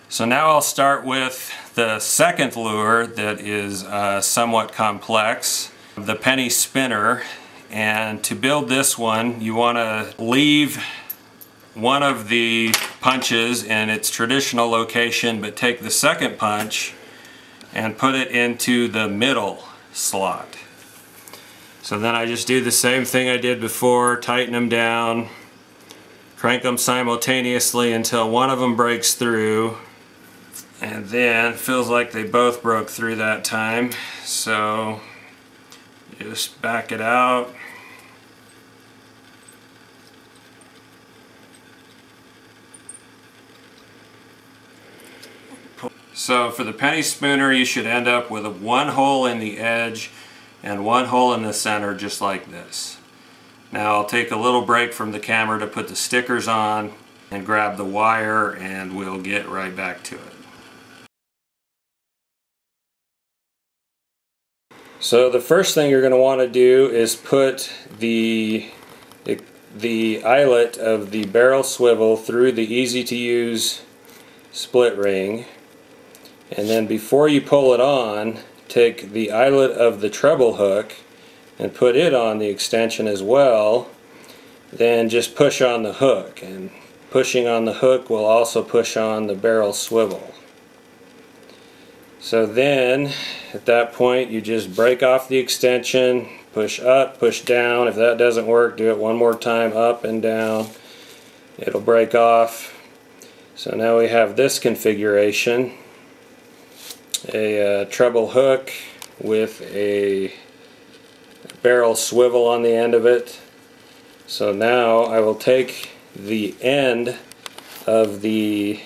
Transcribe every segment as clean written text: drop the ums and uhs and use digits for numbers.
So now I'll start with the second lure that is somewhat complex, the penny spinner. And to build this one, you want to leave one of the punches in its traditional location, but take the second punch and put it into the middle slot. So then I just do the same thing I did before, tighten them down, crank them simultaneously until one of them breaks through, and then it feels like they both broke through that time. So just back it out. So for the penny spinner, you should end up with one hole in the edge and one hole in the center, just like this. Now I'll take a little break from the camera to put the stickers on and grab the wire, and we'll get right back to it. So the first thing you're going to want to do is put the eyelet of the barrel swivel through the easy to use split ring. And then before you pull it on, take the eyelet of the treble hook and put it on the extension as well. Then just push on the hook, and pushing on the hook will also push on the barrel swivel. So then at that point you just break off the extension, push up, push down. If that doesn't work, do it one more time, up and down. It'll break off. So now we have this configuration. A treble hook with a barrel swivel on the end of it. So now I will take the end of the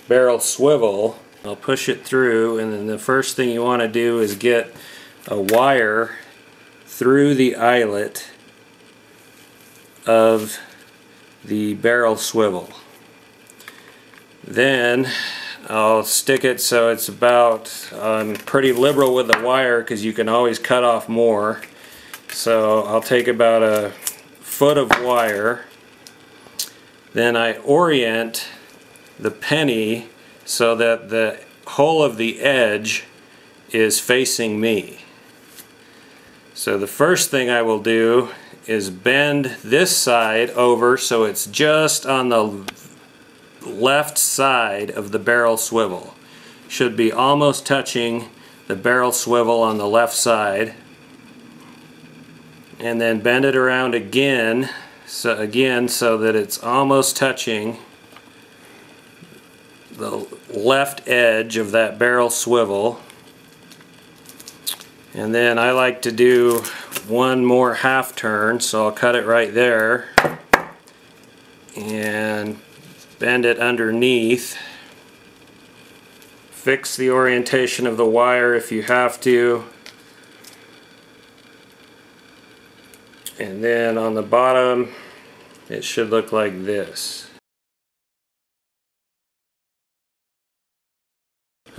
barrel swivel, I'll push it through, and then the first thing you want to do is get a wire through the eyelet of the barrel swivel. Then I'll stick it so it's about, I'm pretty liberal with the wire because you can always cut off more. So I'll take about a foot of wire. Then I orient the penny so that the hole of the edge is facing me. So the first thing I will do is bend this side over so it's just on the left side of the barrel swivel. Should be almost touching the barrel swivel on the left side. And then bend it around again, so that it's almost touching the left edge of that barrel swivel. And then I like to do one more half turn, so I'll cut it right there and bend it underneath. Fix the orientation of the wire if you have to. And then on the bottom it should look like this.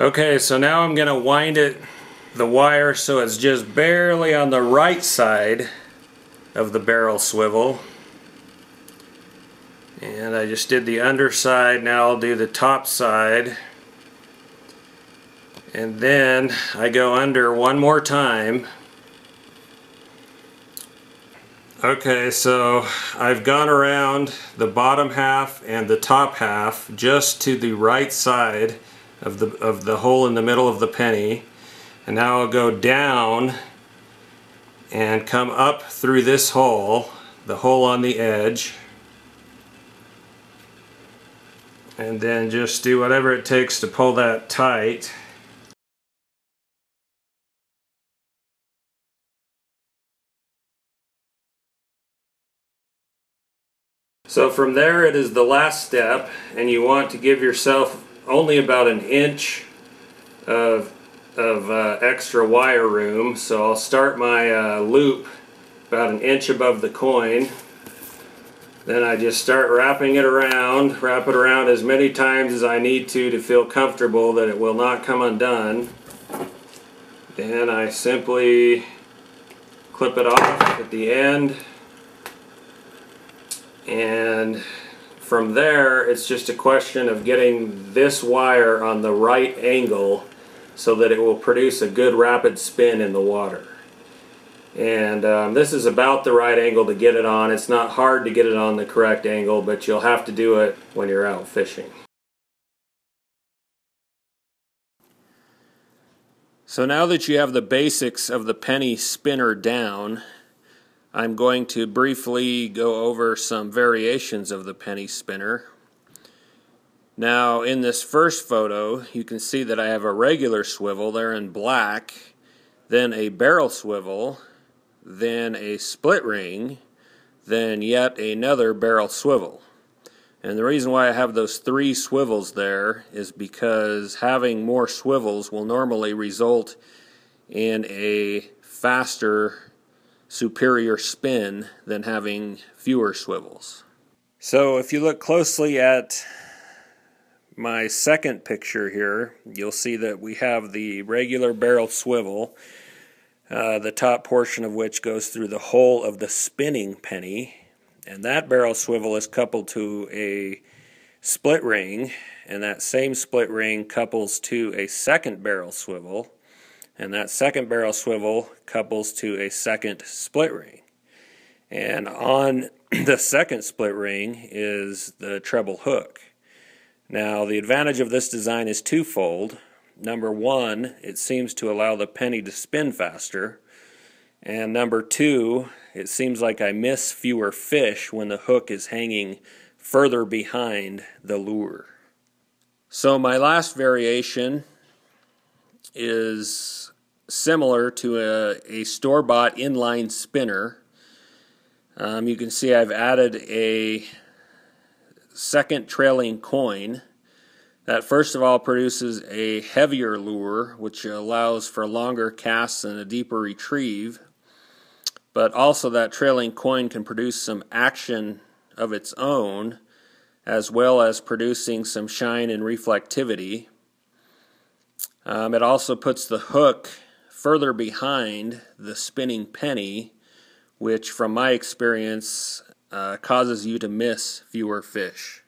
Okay, so now I'm going to wind the wire so it's just barely on the right side of the barrel swivel. And I just did the underside, now I'll do the top side. And then I go under one more time. Okay, so I've gone around the bottom half and the top half just to the right side of the hole in the middle of the penny. And now I'll go down and come up through this hole, the hole on the edge. And then just do whatever it takes to pull that tight. So from there it is the last step, and you want to give yourself only about an inch of extra wire room. So I'll start my loop about an inch above the coin. Then I just start wrapping it around, wrap it around as many times as I need to feel comfortable that it will not come undone. Then I simply clip it off at the end. And from there, it's just a question of getting this wire on the right angle so that it will produce a good rapid spin in the water. And this is about the right angle to get it on. It's not hard to get it on the correct angle, but you'll have to do it when you're out fishing. So now that you have the basics of the penny spinner down, I'm going to briefly go over some variations of the penny spinner. Now in this first photo you can see that I have a regular swivel there in black, then a barrel swivel, then a split ring, then yet another barrel swivel. And the reason why I have those 3 swivels there is because having more swivels will normally result in a faster, superior spin than having fewer swivels. So if you look closely at my second picture here, you'll see that we have the regular barrel swivel, the top portion of which goes through the hole of the spinning penny. And that barrel swivel is coupled to a split ring, and that same split ring couples to a second barrel swivel, and that second barrel swivel couples to a second split ring. And on the second split ring is the treble hook. Now the advantage of this design is twofold. Number one, it seems to allow the penny to spin faster. And number two, it seems like I miss fewer fish when the hook is hanging further behind the lure. So my last variation is similar to a store-bought inline spinner. You can see I've added a second trailing coin. That first of all produces a heavier lure, which allows for longer casts and a deeper retrieve. But also that trailing coin can produce some action of its own, as well as producing some shine and reflectivity. It also puts the hook further behind the spinning penny, which from my experience causes you to miss fewer fish.